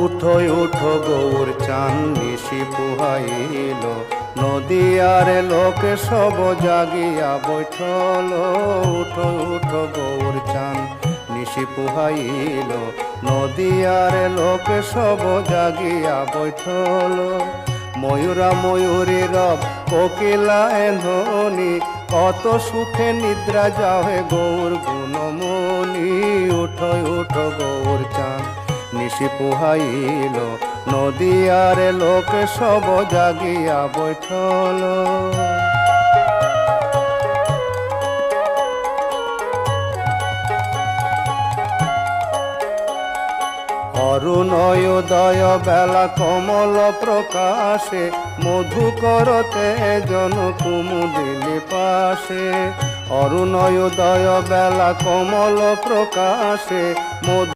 উঠো উঠো গৌর চান নিশি পুহাইল, নদিয়ার লোক সব জাগিয়া বৈঠল। উঠো উঠো গৌর চান নিশি পুহাইল, নদিয়ার লোক সব জাগিয়া বৈঠল। ময়ূরা ময়ূরী রব কোকিলায় ধ্বনি, কত সুখে নিদ্রা যাহে গৌর গুণমণি। উঠো উঠো গৌর চান নিশি পুহাইল, নদিয়ার লোক সব জাগিয়া বৈঠল। অরুণোদয় বেলা কমল প্রকাশে, মধুকর তেজন কুমুদিনী পাশে। অরুণোদয় বেলা কমল প্রকাশে,